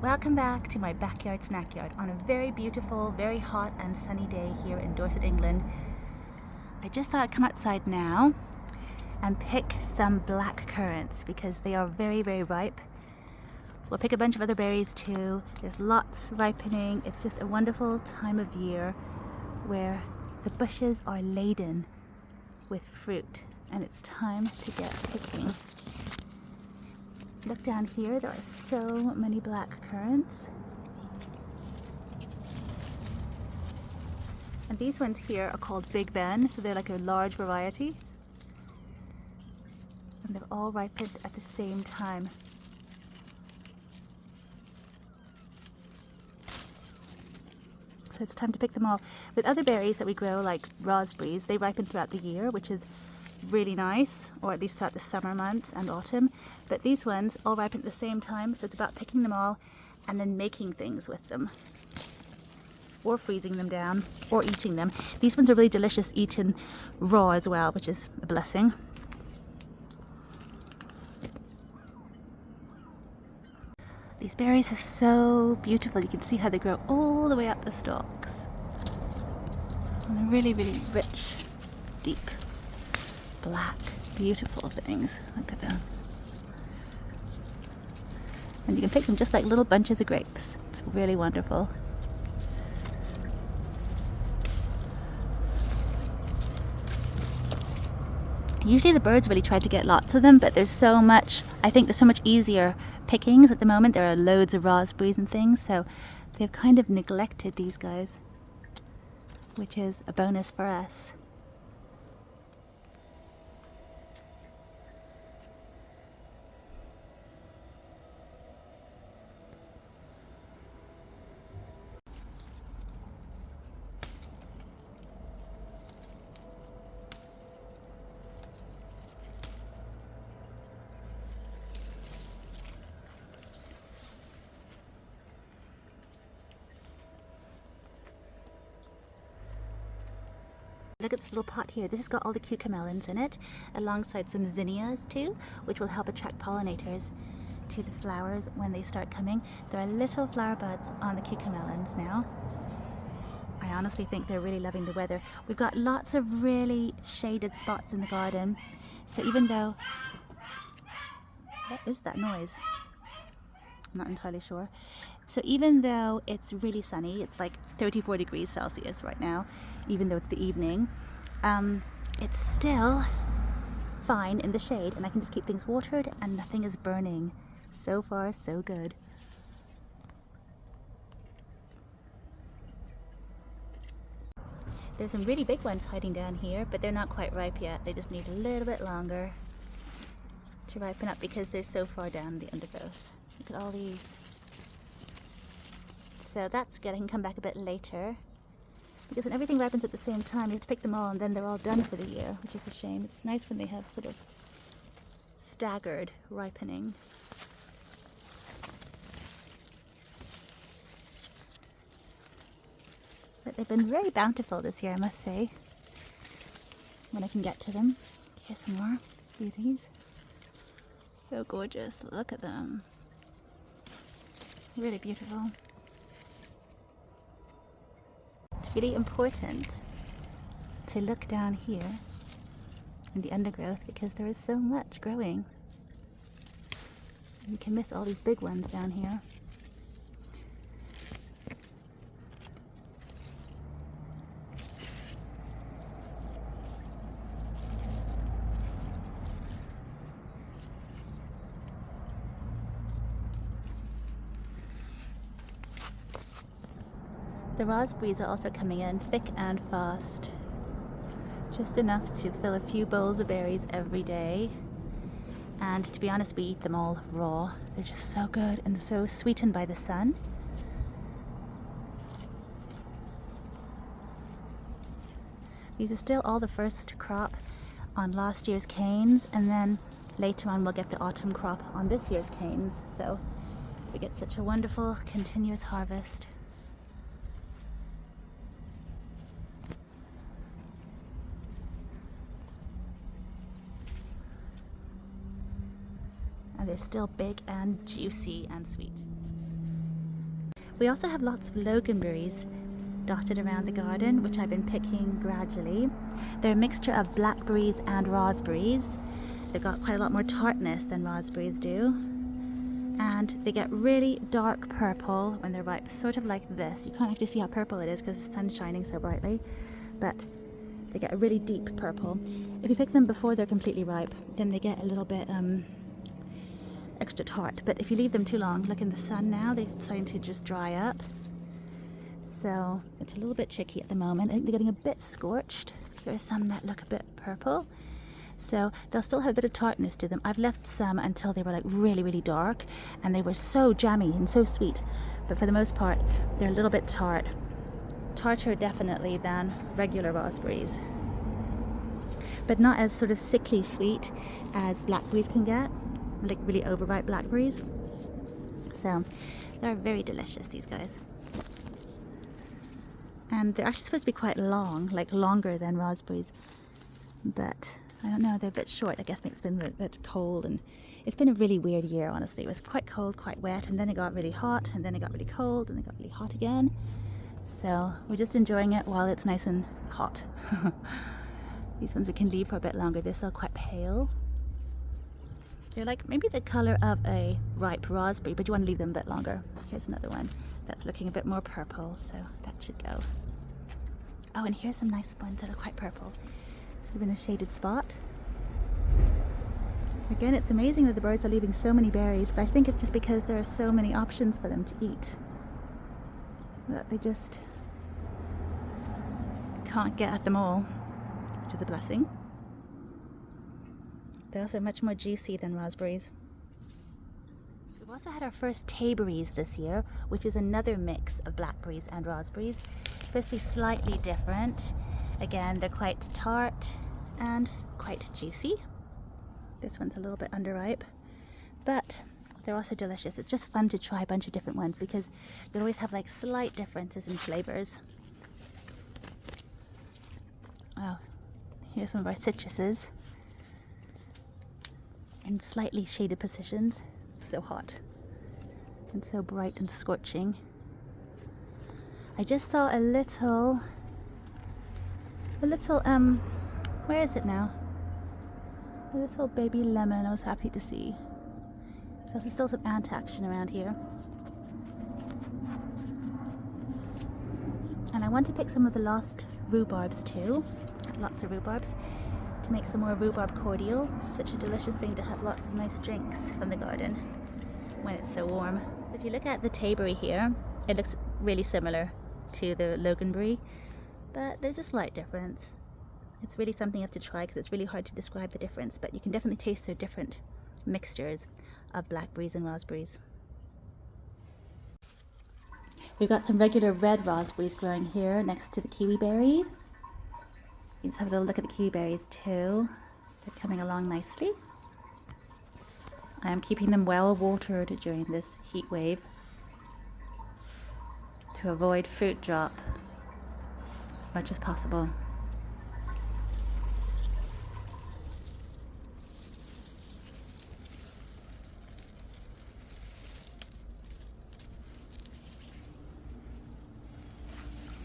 Welcome back to my backyard snack yard on a very beautiful, very hot and sunny day here in Dorset, England. I just thought I'd come outside now and pick some black currants because they are very, very ripe. We'll pick a bunch of other berries too. There's lots ripening. It's just a wonderful time of year where the bushes are laden with fruit and it's time to get picking. Look down here, there are so many black currants. And these ones here are called Big Ben, so they're like a large variety. And they've all ripened at the same time. So it's time to pick them all. With other berries that we grow, like raspberries, they ripen throughout the year, which is really nice, or at least throughout the summer months and autumn. But these ones all ripen at the same time, so it's about picking them all and then making things with them, or freezing them down, or eating them. These ones are really delicious eaten raw as well, which is a blessing. These berries are so beautiful. You can see how they grow all the way up the stalks. And they're really, really rich, deep, black, beautiful things. Look at them. And you can pick them just like little bunches of grapes. It's really wonderful. Usually the birds really try to get lots of them, but there's so much, I think there's so much easier pickings at the moment. There are loads of raspberries and things, so they've kind of neglected these guys, which is a bonus for us. Look at this little pot here. This has got all the cucamelons in it, alongside some zinnias too, which will help attract pollinators to the flowers when they start coming. There are little flower buds on the cucamelons now. I honestly think they're really loving the weather. We've got lots of really shaded spots in the garden, so even though... What is that noise? I'm not entirely sure. So even though it's really sunny, it's like 34 degrees Celsius right now, even though it's the evening, it's still fine in the shade, and I can just keep things watered and nothing is burning. So far, so good. There's some really big ones hiding down here, but they're not quite ripe yet. They just need a little bit longer to ripen up because they're so far down the undergrowth. Look at all these. So that's good. I can come back a bit later, because when everything ripens at the same time, you have to pick them all and then they're all done for the year, which is a shame. It's nice when they have sort of staggered ripening. But they've been very bountiful this year, I must say, when I can get to them. Here's some more beauties. So gorgeous. Look at them. Really beautiful. It's really important to look down here in the undergrowth because there is so much growing. You can miss all these big ones down here. The raspberries are also coming in thick and fast. Just enough to fill a few bowls of berries every day. And to be honest, we eat them all raw. They're just so good and so sweetened by the sun. These are still all the first crop on last year's canes, and then later on we'll get the autumn crop on this year's canes. So we get such a wonderful continuous harvest. And they're still big and juicy and sweet. We also have lots of loganberries dotted around the garden, which I've been picking gradually. They're a mixture of blackberries and raspberries. They've got quite a lot more tartness than raspberries do. And they get really dark purple when they're ripe, sort of like this. You can't actually see how purple it is because the sun's shining so brightly, but they get a really deep purple. If you pick them before they're completely ripe, then they get a little bit extra tart. But if you leave them too long, look in the sun now, they're starting to just dry up. So it's a little bit tricky at the moment. I think they're getting a bit scorched. There are some that look a bit purple. So they'll still have a bit of tartness to them. I've left some until they were like really, really dark, and they were so jammy and so sweet. But for the most part, they're a little bit tart. Tarter definitely than regular raspberries. But not as sort of sickly sweet as blackberries can get, like really overripe blackberries. So they're very delicious, these guys. And they're actually supposed to be quite long, like longer than raspberries. But I don't know, they're a bit short. I guess it's been a bit cold, and it's been a really weird year, honestly. It was quite cold, quite wet, and then it got really hot, and then it got really cold, and it got really hot again. So we're just enjoying it while it's nice and hot. These ones we can leave for a bit longer. They're still quite pale. They're like maybe the color of a ripe raspberry, but you want to leave them a bit longer. Here's another one that's looking a bit more purple, so that should go. Oh, and here's some nice ones that are quite purple, even a shaded spot. Again, it's amazing that the birds are leaving so many berries, but I think it's just because there are so many options for them to eat that they just can't get at them all, which is a blessing. They're also much more juicy than raspberries. We've also had our first tayberries this year, which is another mix of blackberries and raspberries. It's supposed to be slightly different. Again, they're quite tart and quite juicy. This one's a little bit underripe, but they're also delicious. It's just fun to try a bunch of different ones because they always have like slight differences in flavors. Oh, here's some of our citruses in slightly shaded positions. So hot and so bright and scorching. I just saw a little where is it now? A little baby lemon I was happy to see. So there's still some ant action around here. And I want to pick some of the lost rhubarbs too. Lots of rhubarbs to make some more rhubarb cordial. It's such a delicious thing to have lots of nice drinks from the garden when it's so warm. So if you look at the tayberry here, it looks really similar to the loganberry, but there's a slight difference. It's really something you have to try because it's really hard to describe the difference, but you can definitely taste the different mixtures of blackberries and raspberries. We've got some regular red raspberries growing here next to the kiwi berries. You just have a little look at the kiwi berries too. They're coming along nicely. I am keeping them well watered during this heat wave to avoid fruit drop as much as possible.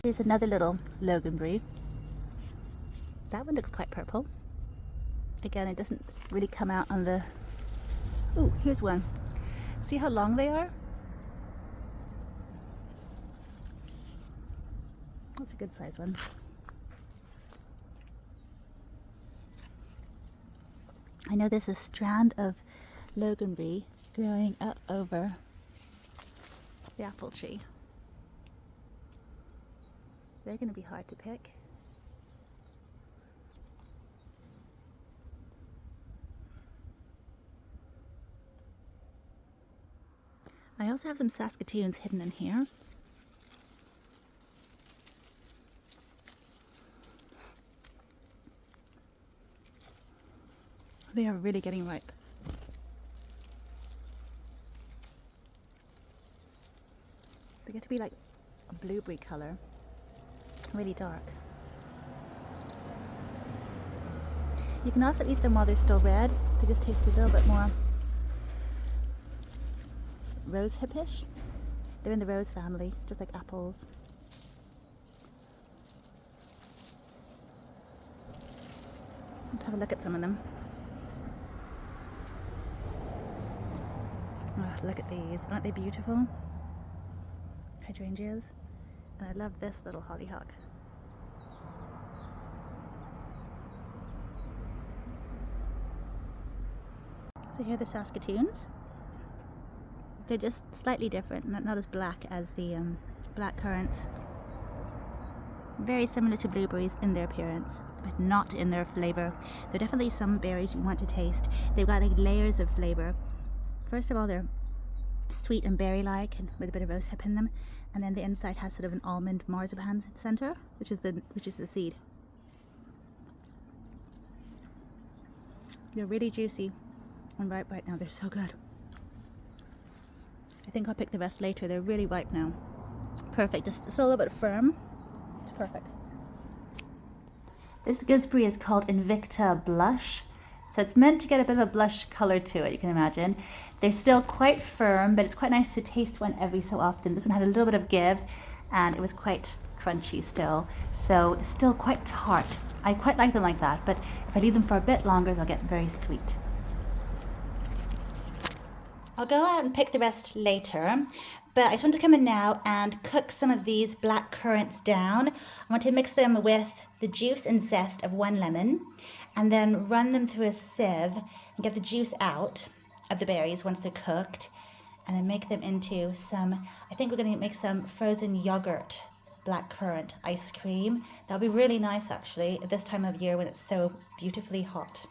Here's another little loganberry. That one looks quite purple. Again, it doesn't really come out on the... Ooh, here's one. See how long they are? That's a good size one. I know there's a strand of loganberry growing up over the apple tree. They're going to be hard to pick. I also have some Saskatoons hidden in here. They are really getting ripe. They get to be like a blueberry color. Really dark. You can also eat them while they're still red. They just taste a little bit more rose hipish. They're in the rose family, just like apples. Let's have a look at some of them. Oh, look at these. Aren't they beautiful? Hydrangeas. And I love this little hollyhock. So here are the Saskatoons. They're just slightly different, not as black as the black currants. Very similar to blueberries in their appearance, but not in their flavor. They're definitely some berries you want to taste. They've got like layers of flavor. First of all, they're sweet and berry-like, and with a bit of rosehip in them, and then the inside has sort of an almond marzipan center, which is the seed. They're really juicy and ripe right now. They're so good. I think I'll pick the rest later. They're really ripe now. Perfect. Just it's a little bit firm. It's perfect. This gooseberry is called Invicta Blush. So it's meant to get a bit of a blush color to it, you can imagine. They're still quite firm, but it's quite nice to taste one every so often. This one had a little bit of give, and it was quite crunchy still. So it's still quite tart. I quite like them like that, but if I leave them for a bit longer, they'll get very sweet. I'll go out and pick the rest later, but I just want to come in now and cook some of these black currants down. I want to mix them with the juice and zest of 1 lemon, and then run them through a sieve and get the juice out of the berries once they're cooked, and then make them into some, I think we're going to make some frozen yogurt black currant ice cream. That'll be really nice actually at this time of year when it's so beautifully hot.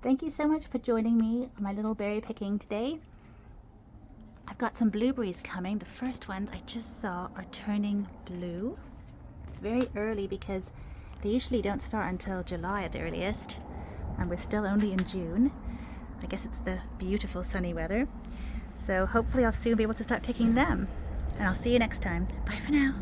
Thank you so much for joining me on my little berry picking today. I've got some blueberries coming. The first ones I just saw are turning blue. It's very early because they usually don't start until July at the earliest, and we're still only in June. I guess it's the beautiful sunny weather. So hopefully I'll soon be able to start picking them. And I'll see you next time. Bye for now.